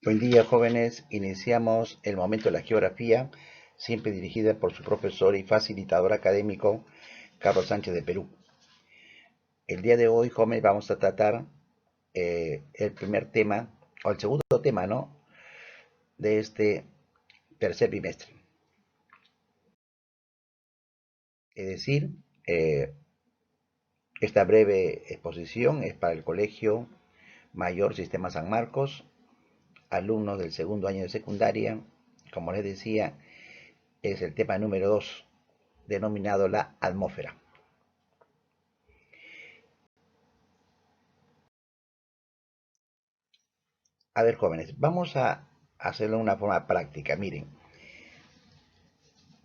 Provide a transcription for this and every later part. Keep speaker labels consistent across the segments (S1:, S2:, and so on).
S1: Buen día, jóvenes. Iniciamos el momento de la geografía, siempre dirigida por su profesor y facilitador académico, Carlos Sánchez de Perú. El día de hoy, jóvenes, vamos a tratar el primer tema, o el segundo tema, ¿no?, de este tercer bimestre. Es decir, eh, esta breve exposición es para el Colegio Mayor Sistema San Marcos, alumnos del segundo año de secundaria. Como les decía, es el tema número 2, denominado la atmósfera. A ver, jóvenes, vamos a hacerlo de una forma práctica. Miren,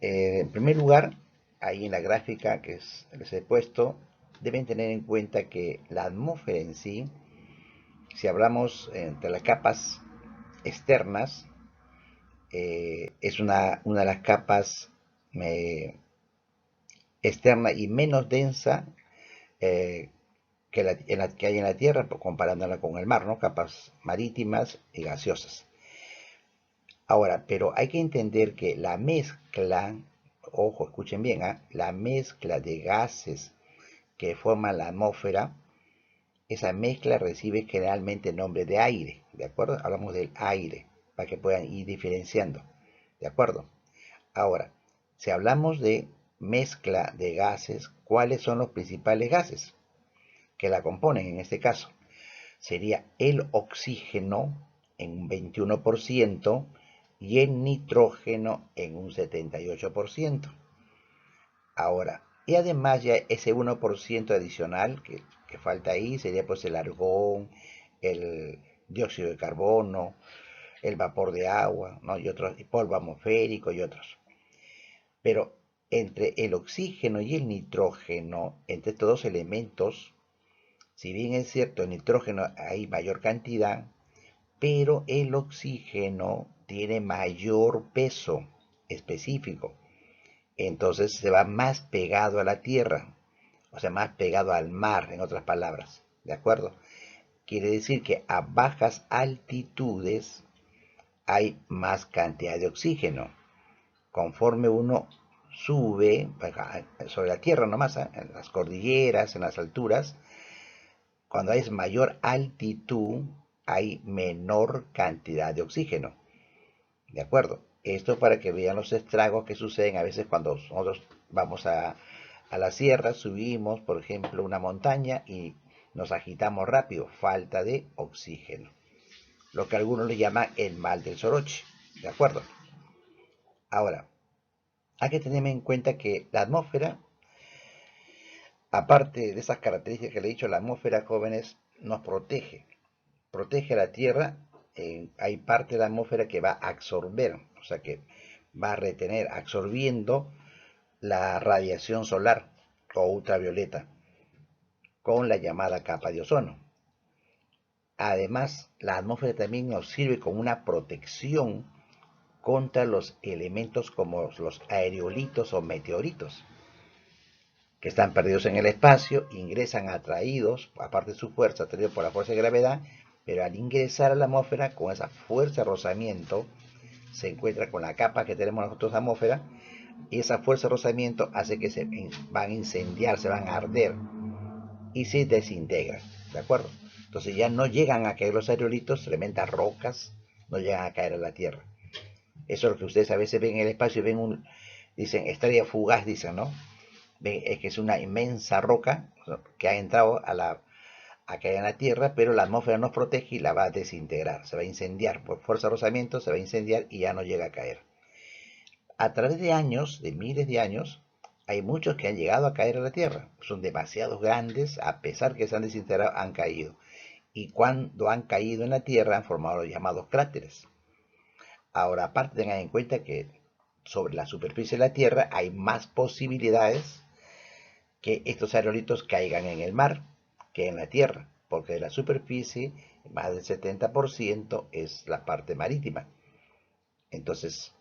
S1: en primer lugar, ahí en la gráfica que les he puesto, deben tener en cuenta que la atmósfera en sí, si hablamos entre las capas externas, es una de las capas eh, externa y menos densa eh, que hay en la Tierra, comparándola con el mar, ¿no? Capas marítimas y gaseosas. Ahora, pero hay que entender que la mezcla, ojo, escuchen bien, la mezcla de gases que forman la atmósfera, esa mezcla recibe generalmente el nombre de aire, ¿de acuerdo? Hablamos del aire, para que puedan ir diferenciando, ¿de acuerdo? Ahora, si hablamos de mezcla de gases, ¿cuáles son los principales gases que la componen en este caso? Sería el oxígeno en un 21% y el nitrógeno en un 78%. Ahora, y además ya ese 1% adicional que falta ahí sería pues el argón, el dióxido de carbono, el vapor de agua, ¿no? Y otros, y polvo atmosférico y otros. Pero entre el oxígeno y el nitrógeno, entre estos dos elementos, si bien es cierto, el nitrógeno hay mayor cantidad, pero el oxígeno tiene mayor peso específico. Entonces se va más pegado a la tierra, o sea, más pegado al mar, en otras palabras. ¿De acuerdo? Quiere decir que a bajas altitudes hay más cantidad de oxígeno. Conforme uno sube sobre la tierra nomás, en las cordilleras, en las alturas, cuando hay mayor altitud, hay menor cantidad de oxígeno. ¿De acuerdo? Esto para que vean los estragos que suceden a veces cuando nosotros vamos a la sierra, subimos, por ejemplo, una montaña y nos agitamos rápido, falta de oxígeno. Lo que algunos le llaman el mal del soroche. ¿De acuerdo? Ahora, hay que tener en cuenta que la atmósfera, aparte de esas características que le he dicho, la atmósfera, jóvenes, nos protege a la Tierra. Hay parte de la atmósfera que va a absorber, o sea que va a retener, absorbiendo la radiación solar o ultravioleta con la llamada capa de ozono. Además, la atmósfera también nos sirve como una protección contra los elementos como los aerolitos o meteoritos, que están perdidos en el espacio, ingresan atraídos, aparte de su fuerza, atraídos por la fuerza de gravedad, pero al ingresar a la atmósfera, con esa fuerza de rozamiento, se encuentra con la capa que tenemos nosotros de atmósfera, y esa fuerza de rozamiento hace que se van a incendiar, se van a arder, y se desintegran, ¿de acuerdo? Entonces ya no llegan a caer los aerolitos, tremendas rocas, no llegan a caer a la Tierra. Eso es lo que ustedes a veces ven en el espacio, dicen estrella fugaz, dicen, ¿no? Es que es una inmensa roca que ha entrado a caer en la Tierra, pero la atmósfera nos protege y la va a desintegrar, se va a incendiar, por fuerza de rozamiento se va a incendiar y ya no llega a caer. A través de años, de miles de años, hay muchos que han llegado a caer a la Tierra, son demasiado grandes, a pesar que se han desintegrado, han caído. Y cuando han caído en la Tierra han formado los llamados cráteres. Ahora, aparte tengan en cuenta que sobre la superficie de la Tierra hay más posibilidades que estos aerolitos caigan en el mar que en la tierra, porque de la superficie más del 70% es la parte marítima. Entonces,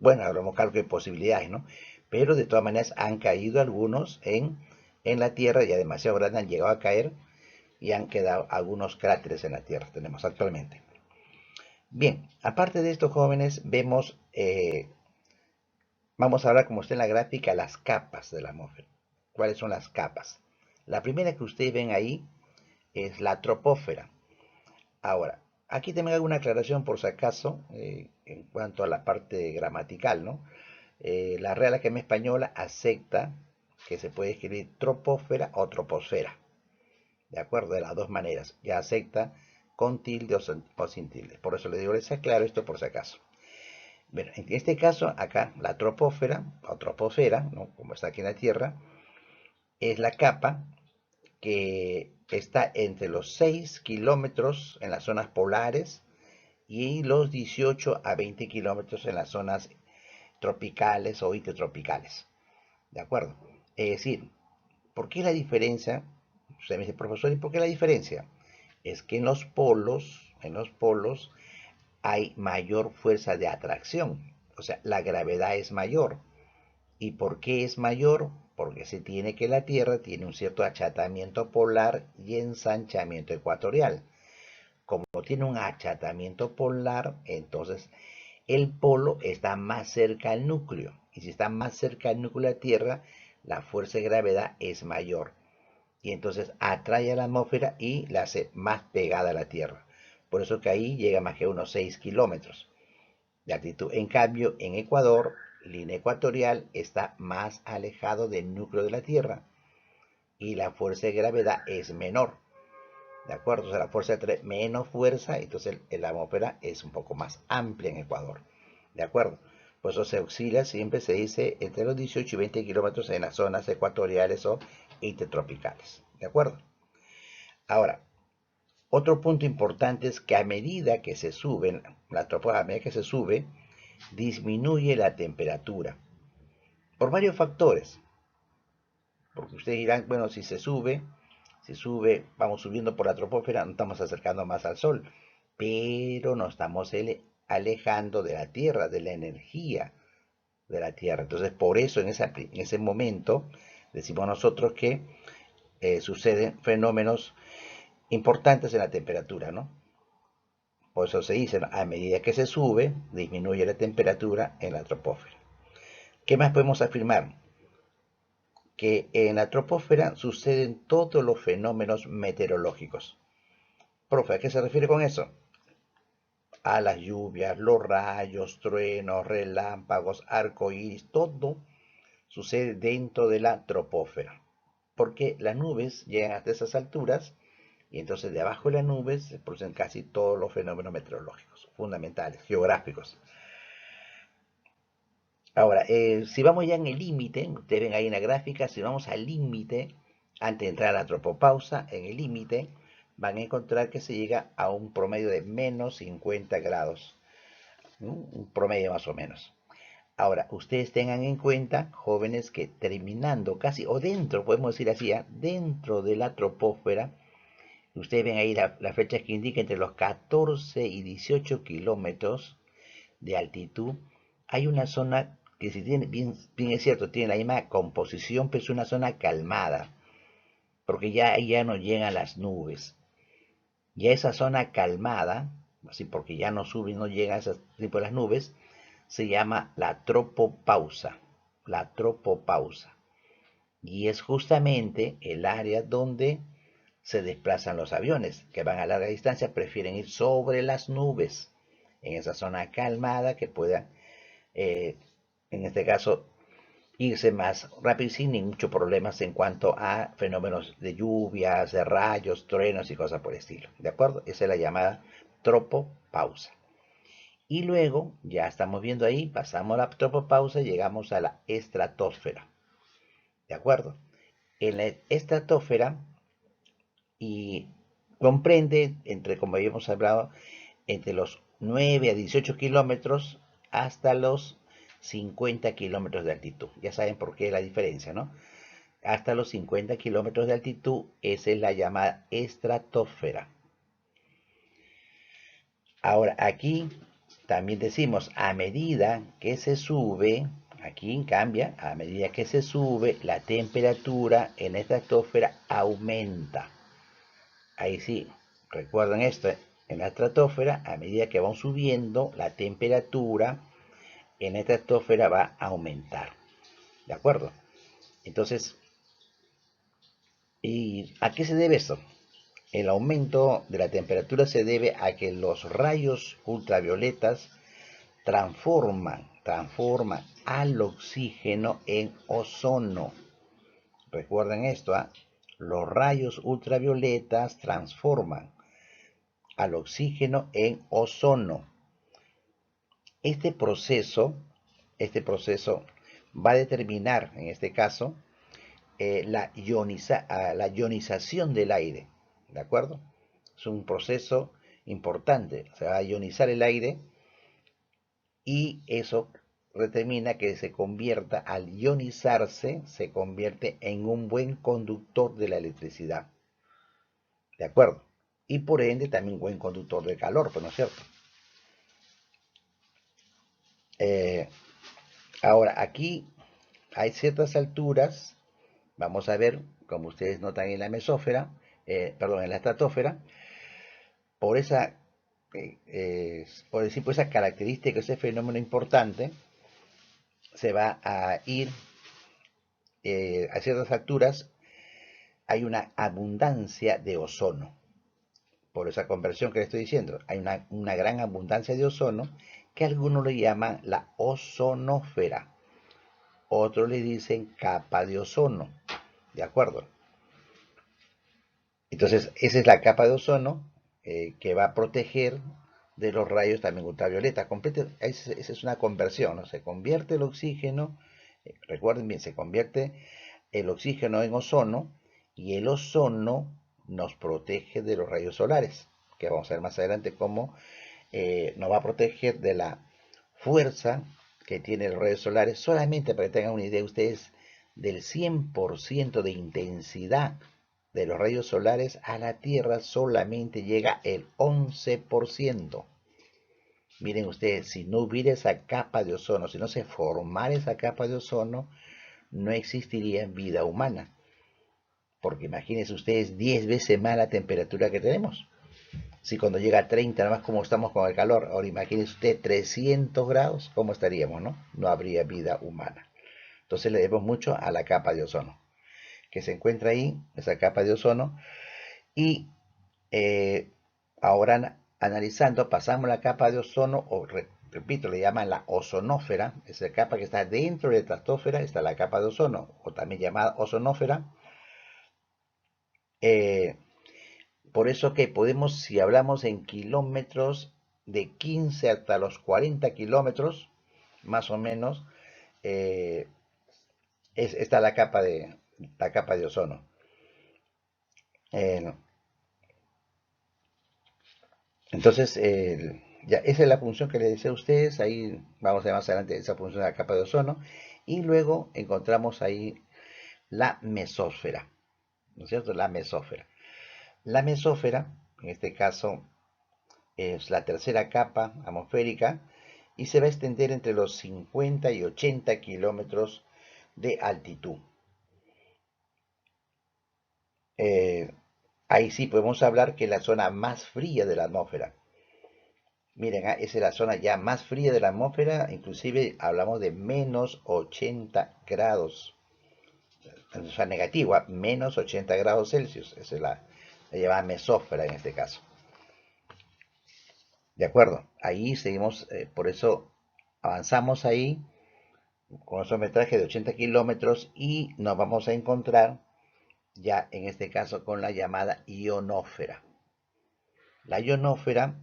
S1: bueno, hablamos claro que hay posibilidades, ¿no? Pero de todas maneras han caído algunos en la tierra, ya demasiado grandes han llegado a caer y han quedado algunos cráteres en la tierra, tenemos actualmente. Bien, aparte de esto, jóvenes, vemos, vamos a hablar como está en la gráfica, las capas de la atmósfera. ¿Cuáles son las capas? La primera que ustedes ven ahí es la troposfera. Ahora, aquí también hago una aclaración por si acaso, en cuanto a la parte gramatical, ¿no? La Real Academia Española acepta que se puede escribir troposfera o troposfera, ¿de acuerdo? De las dos maneras, ya acepta con tilde o sin tilde. Por eso le digo, les aclaro esto por si acaso. Bueno, en este caso, acá, la troposfera o troposfera, ¿no? Como está aquí en la Tierra, es la capa que está entre los 6 kilómetros en las zonas polares y los 18 a 20 kilómetros en las zonas tropicales o intertropicales. ¿De acuerdo? Es decir, ¿por qué la diferencia? Usted me dice, profesor, ¿y por qué la diferencia? Es que en los polos hay mayor fuerza de atracción, o sea, la gravedad es mayor. ¿Y por qué es mayor? Porque se tiene que la Tierra tiene un cierto achatamiento polar y ensanchamiento ecuatorial. Como tiene un achatamiento polar, entonces el polo está más cerca al núcleo. Y si está más cerca al núcleo de la Tierra, la fuerza de gravedad es mayor. Y entonces atrae a la atmósfera y la hace más pegada a la Tierra. Por eso que ahí llega más que unos 6 kilómetros de altitud. En cambio, en Ecuador, línea ecuatorial está más alejado del núcleo de la Tierra y la fuerza de gravedad es menor. ¿De acuerdo? O sea, la fuerza trae menos fuerza, entonces la atmósfera es un poco más amplia en Ecuador. ¿De acuerdo? Por eso se oscila, siempre se dice, entre los 18 y 20 kilómetros en las zonas ecuatoriales o intertropicales. ¿De acuerdo? Ahora, otro punto importante es que a medida que se sube, la troposfera, a medida que se sube, disminuye la temperatura por varios factores. Porque ustedes dirán, bueno, si sube, vamos subiendo por la troposfera, nos estamos acercando más al Sol, pero nos estamos alejando de la Tierra, de la energía de la Tierra. Entonces, por eso en ese momento decimos nosotros que suceden fenómenos importantes en la temperatura, ¿no? Por eso se dice, ¿no? A medida que se sube, disminuye la temperatura en la troposfera. ¿Qué más podemos afirmar? Que en la troposfera suceden todos los fenómenos meteorológicos. Profe, ¿a qué se refiere con eso? A las lluvias, los rayos, truenos, relámpagos, arcoíris, todo sucede dentro de la troposfera. Porque las nubes llegan hasta esas alturas y entonces debajo de las nubes se producen casi todos los fenómenos meteorológicos fundamentales, geográficos. Ahora, si vamos ya en el límite, ustedes ven ahí en la gráfica, si vamos al límite, antes de entrar a la tropopausa, en el límite, van a encontrar que se llega a un promedio de menos 50 grados, ¿no? Un promedio más o menos. Ahora, ustedes tengan en cuenta, jóvenes, que terminando casi, o dentro, podemos decir así, dentro de la troposfera, ustedes ven ahí la flecha que indica entre los 14 y 18 kilómetros de altitud, hay una zona que si tiene, bien es cierto, tiene la misma composición, pero es una zona calmada, porque ya ahí ya no llegan las nubes. Ya esa zona calmada, así porque ya no suben, no llegan a ese tipo de las nubes, se llama la tropopausa. La tropopausa. Y es justamente el área donde se desplazan los aviones, que van a larga distancia, prefieren ir sobre las nubes, en esa zona calmada que puedan, eh, en este caso, irse más rápido sin ni muchos problemas en cuanto a fenómenos de lluvias, de rayos, truenos y cosas por el estilo. ¿De acuerdo? Esa es la llamada tropopausa. Y luego, ya estamos viendo ahí, pasamos la tropopausa y llegamos a la estratosfera. ¿De acuerdo? En la estratosfera y comprende, entre, como habíamos hablado, entre los 9 a 18 kilómetros hasta los 50 kilómetros de altitud. Ya saben por qué la diferencia, ¿no? Hasta los 50 kilómetros de altitud, esa es la llamada estratosfera. Ahora, aquí también decimos, a medida que se sube, aquí cambia, a medida que se sube, la temperatura en la estratosfera aumenta. Ahí sí, recuerden esto, En la estratosfera, a medida que vamos subiendo, la temperatura en la estratosfera va a aumentar. ¿De acuerdo? Entonces, ¿y a qué se debe esto? El aumento de la temperatura se debe a que los rayos ultravioletas transforman al oxígeno en ozono. Recuerden esto, ¿eh? Los rayos ultravioletas transforman al oxígeno en ozono. Este proceso, este proceso va a determinar, en este caso, la ionización del aire. ¿De acuerdo? Es un proceso importante. Se va a ionizar el aire y eso determina que se convierta, al ionizarse, se convierte en un buen conductor de la electricidad. ¿De acuerdo? Y por ende también buen conductor de calor, pues, ¿no es cierto? Eh, Ahora, aquí hay ciertas alturas, vamos a ver, como ustedes notan en la mesósfera, perdón, en la estratosfera, por esa, por decir, por esa característica, ese fenómeno importante, se va a ir a ciertas alturas, hay una abundancia de ozono. Por esa conversión que le estoy diciendo, hay una gran abundancia de ozono que algunos le llaman la ozonósfera, otros le dicen capa de ozono, ¿de acuerdo? Entonces, esa es la capa de ozono que va a proteger de los rayos también ultravioleta. Esa es una conversión, ¿no? Se convierte el oxígeno, recuerden bien, se convierte el oxígeno en ozono y el ozono nos protege de los rayos solares, que vamos a ver más adelante cómo nos va a proteger de la fuerza que tienen los rayos solares. Solamente para que tengan una idea ustedes, del 100% de intensidad de los rayos solares a la Tierra solamente llega el 11%. Miren ustedes, si no hubiera esa capa de ozono, si no se formara esa capa de ozono, no existiría vida humana. Porque imagínense ustedes 10 veces más la temperatura que tenemos. Si cuando llega a 30, nada más como estamos con el calor, ahora imagínense usted 300 grados, ¿cómo estaríamos, no? No habría vida humana. Entonces le debemos mucho a la capa de ozono, que se encuentra ahí, esa capa de ozono, y eh, ahora analizando, pasamos la capa de ozono, o repito, le llaman la ozonósfera, esa capa que está dentro de la estratosfera, está la capa de ozono, o también llamada ozonósfera. Eh, por eso que podemos, si hablamos en kilómetros, de 15 hasta los 40 kilómetros, más o menos, eh, está la capa de ozono. Eh, entonces, ya, esa es la función que les decía a ustedes. Ahí vamos a ver más adelante esa función de la capa de ozono. Y luego encontramos ahí la mesósfera, ¿no es cierto? La mesósfera. La mesósfera, en este caso, es la tercera capa atmosférica y se va a extender entre los 50 y 80 kilómetros de altitud. Eh, Ahí sí podemos hablar que es la zona más fría de la atmósfera. Miren, esa es la zona ya más fría de la atmósfera, inclusive hablamos de menos 80 grados, o sea, negativa, menos 80 grados Celsius, esa es la llamada mesósfera en este caso. De acuerdo, ahí seguimos, por eso avanzamos ahí con un metraje de 80 kilómetros y nos vamos a encontrar ya en este caso con la llamada ionósfera. La ionósfera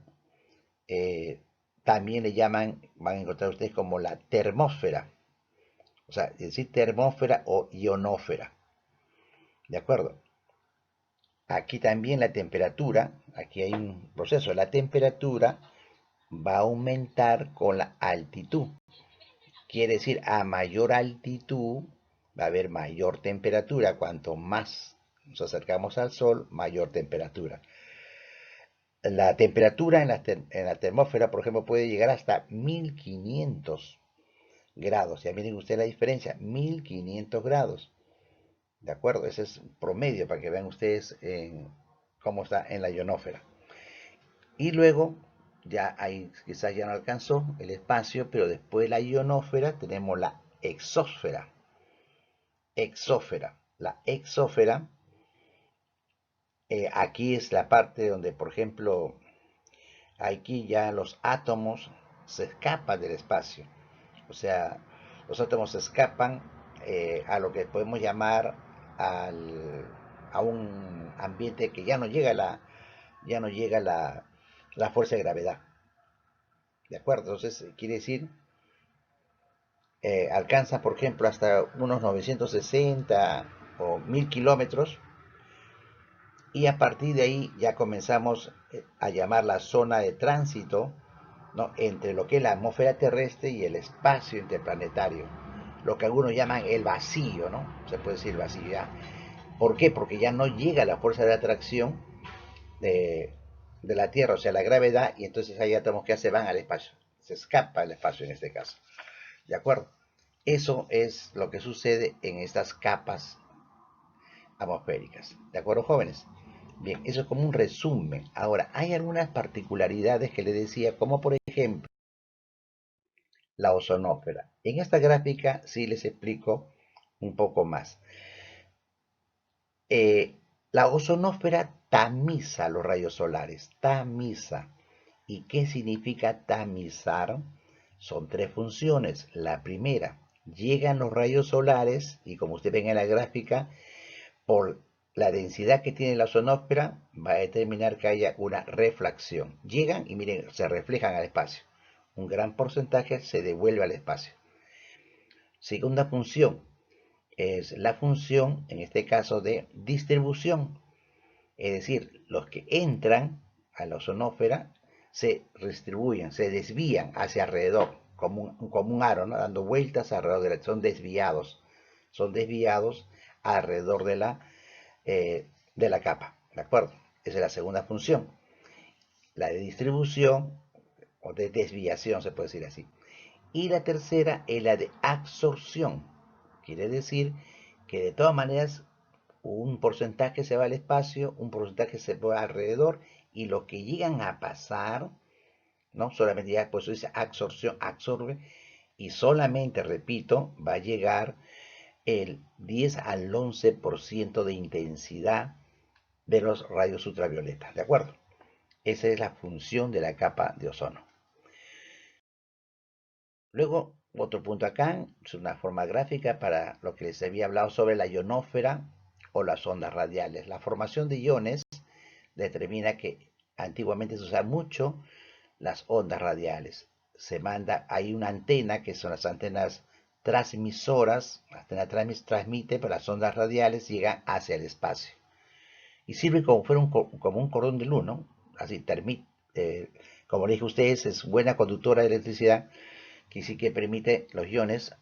S1: eh, también le llaman, van a encontrar ustedes como la termósfera, o sea, es decir, termósfera o ionósfera. ¿De acuerdo? Aquí también la temperatura, aquí hay un proceso, la temperatura va a aumentar con la altitud. Quiere decir, a mayor altitud va a haber mayor temperatura. Cuanto más nos acercamos al Sol, mayor temperatura. La temperatura en la termósfera, por ejemplo, puede llegar hasta 1500 grados. Ya miren ustedes la diferencia, 1500 grados. ¿De acuerdo? Ese es un promedio para que vean ustedes cómo está en la ionósfera. Y luego, ya ahí quizás ya no alcanzó el espacio, pero después de la ionosfera tenemos la exósfera. Exósfera. La exósfera, aquí es la parte donde, por ejemplo, aquí ya los átomos se escapan del espacio. O sea, los átomos se escapan a lo que podemos llamar a un ambiente que ya no llega la fuerza de gravedad. ¿De acuerdo? Entonces, quiere decir, alcanza, por ejemplo, hasta unos 960 o 1000 kilómetros, y a partir de ahí ya comenzamos a llamar la zona de tránsito, ¿no?, entre lo que es la atmósfera terrestre y el espacio interplanetario, lo que algunos llaman el vacío, ¿no? Se puede decir vacío ya. ¿Por qué? Porque ya no llega la fuerza de atracción de la Tierra, o sea, la gravedad, y entonces hay átomos que ya se van al espacio, se escapa al espacio en este caso. ¿De acuerdo? Eso es lo que sucede en estas capas atmosféricas. ¿De acuerdo, jóvenes? Bien, eso es como un resumen. Ahora, hay algunas particularidades que le decía, como por ejemplo la ozonósfera. En esta gráfica sí les explico un poco más. La ozonósfera tamiza los rayos solares, tamiza. ¿Y qué significa tamizar? Son tres funciones. La primera, llegan los rayos solares y como ustedes ven en la gráfica, por la densidad que tiene la ozonósfera va a determinar que haya una reflexión. Llegan y miren, se reflejan al espacio. Un gran porcentaje se devuelve al espacio. Segunda función es la función, en este caso, de distribución. Es decir, los que entran a la ozonósfera se distribuyen, se desvían hacia alrededor, como un aro, ¿no?, dando vueltas alrededor son desviados alrededor de la capa, ¿de acuerdo? Esa es la segunda función, la de distribución o de desviación, se puede decir así. Y la tercera es la de absorción, quiere decir que de todas maneras un porcentaje se va al espacio, un porcentaje se va alrededor, y lo que llegan a pasar, ¿no? Solamente ya, pues eso dice absorción, absorbe, y solamente, repito, va a llegar el 10 al 11% de intensidad de los rayos ultravioletas, ¿de acuerdo? Esa es la función de la capa de ozono. Luego, otro punto acá, es una forma gráfica para lo que les había hablado sobre la ionósfera o las ondas radiales. La formación de iones determina que antiguamente se usa mucho las ondas radiales. Se manda, hay una antena, que son las antenas transmisoras, la antena transmite, pero las ondas radiales llegan hacia el espacio. Y sirve como, fuera como un cordón de luz, ¿no? Así, como le dije a ustedes, es buena conductora de electricidad, que sí que permite los iones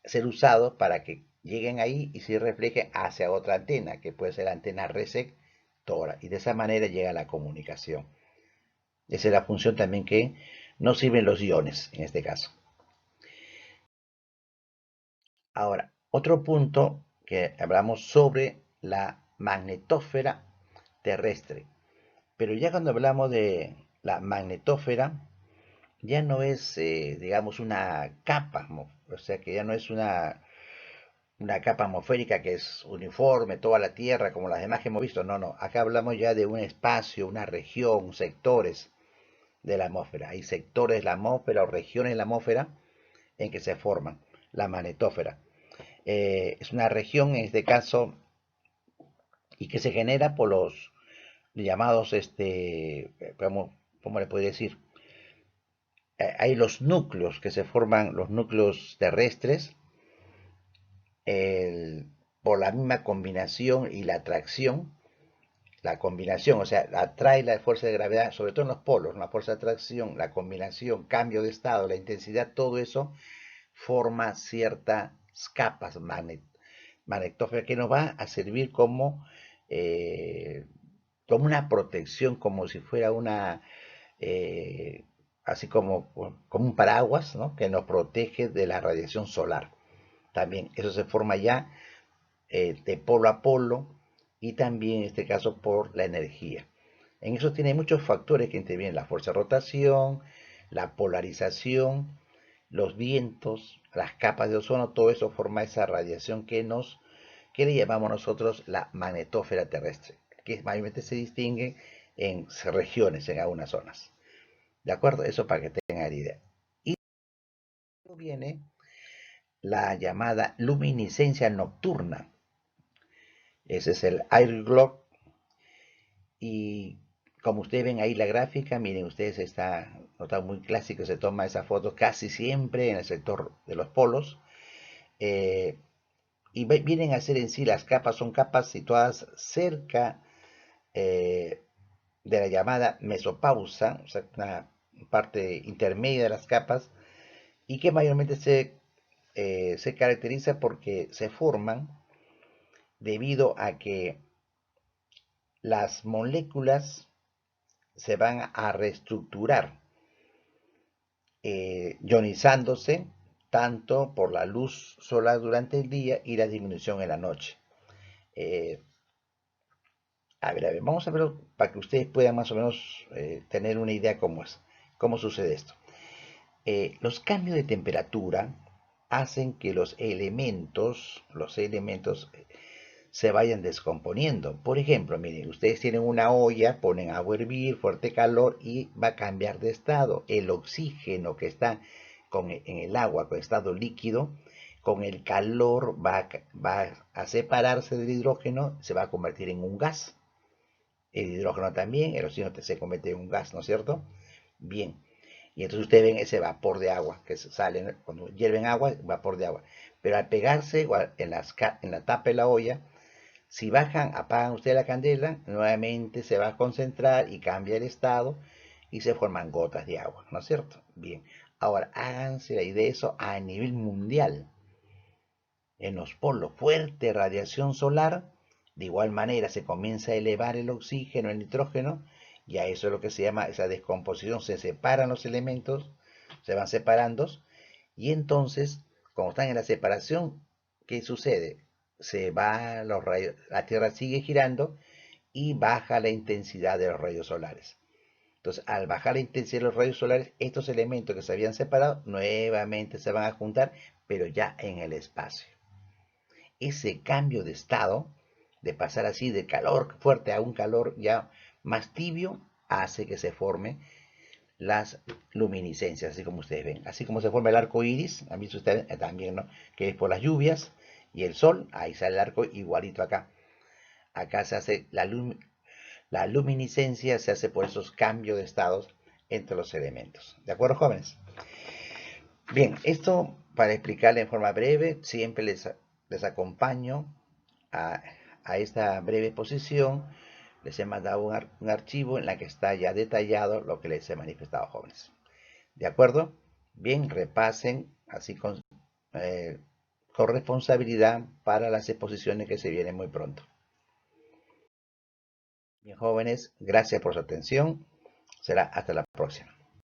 S1: ser usados para que lleguen ahí y se reflejen hacia otra antena, que puede ser la antena receptora, y de esa manera llega la comunicación. Esa es la función también que nos sirven los iones en este caso. Ahora, otro punto que hablamos sobre la magnetósfera terrestre. Pero ya cuando hablamos de la magnetósfera, ya no es, digamos, una capa, o sea que ya no es una capa atmosférica que es uniforme, toda la Tierra, como las demás que hemos visto. No, no, acá hablamos ya de un espacio, una región, sectores de la atmósfera. Hay sectores de la atmósfera o regiones de la atmósfera en que se forman la magnetósfera. Es una región, en este caso, y que se genera por los llamados, ¿cómo le podría decir? Hay los núcleos que se forman, los núcleos terrestres, por la misma combinación y la atracción. La combinación, o sea, atrae la fuerza de gravedad, sobre todo en los polos, la fuerza de atracción, la combinación, cambio de estado, la intensidad, todo eso forma ciertas capas magnetósferas que nos va a servir como una protección, como si fuera eh, así como un paraguas, ¿no?, que nos protege de la radiación solar. También eso se forma ya de polo a polo, y también en este caso por la energía. En eso tiene muchos factores que intervienen: la fuerza de rotación, la polarización, los vientos, las capas de ozono. Todo eso forma esa radiación que le llamamos nosotros la magnetósfera terrestre, que mayormente se distingue en regiones, en algunas zonas. ¿De acuerdo? Eso para que tengan idea. Y luego viene la llamada luminiscencia nocturna. Ese es el air glow. Y como ustedes ven ahí la gráfica, miren ustedes, está muy clásico, se toma esa foto casi siempre en el sector de los polos. eh, y vienen a ser en sí, las capas son capas situadas cerca eh, de la llamada mesopausa, o sea, una parte intermedia de las capas, y que mayormente se caracteriza porque se forman debido a que las moléculas se van a reestructurar, ionizándose tanto por la luz solar durante el día y la disminución en la noche. Eh, a ver, vamos a verlo para que ustedes puedan más o menos tener una idea cómo sucede esto. Los cambios de temperatura hacen que los elementos se vayan descomponiendo. Por ejemplo, miren, ustedes tienen una olla, ponen agua a hervir, fuerte calor y va a cambiar de estado. El oxígeno que está en el agua, con estado líquido, con el calor va a separarse del hidrógeno, se va a convertir en un gas. El hidrógeno también, el oxígeno se convierte en un gas, ¿no es cierto? Bien. Y entonces ustedes ven ese vapor de agua que sale, ¿no? Cuando hierven agua, vapor de agua. Pero al pegarse en la tapa de la olla, si apagan ustedes la candela, nuevamente se va a concentrar y cambia el estado y se forman gotas de agua, ¿no es cierto? Bien, ahora háganse la idea de eso a nivel mundial. En los polos, fuerte radiación solar, de igual manera se comienza a elevar el oxígeno, el nitrógeno, y a eso es lo que se llama esa descomposición. Se separan los elementos, se van separando, y entonces, como están en la separación, ¿qué sucede? Se va los rayos, la Tierra sigue girando y baja la intensidad de los rayos solares. Entonces, al bajar la intensidad de los rayos solares, estos elementos que se habían separado nuevamente se van a juntar, pero ya en el espacio. Ese cambio de estado, de pasar así de calor fuerte a un calor ya más tibio, hace que se forme las luminiscencias, así como ustedes ven. Así como se forma el arco iris, han visto ustedes también, ¿no? Que es por las lluvias y el sol, ahí sale el arco igualito acá. Acá se hace la luminiscencia, se hace por esos cambios de estados entre los elementos. ¿De acuerdo, jóvenes? Bien, esto para explicarle en forma breve, siempre les acompaño a, a esta breve exposición. Les he mandado un archivo en la que está ya detallado lo que les he manifestado, jóvenes. ¿De acuerdo? Bien, repasen así con responsabilidad para las exposiciones que se vienen muy pronto. Bien, jóvenes, gracias por su atención. Será hasta la próxima.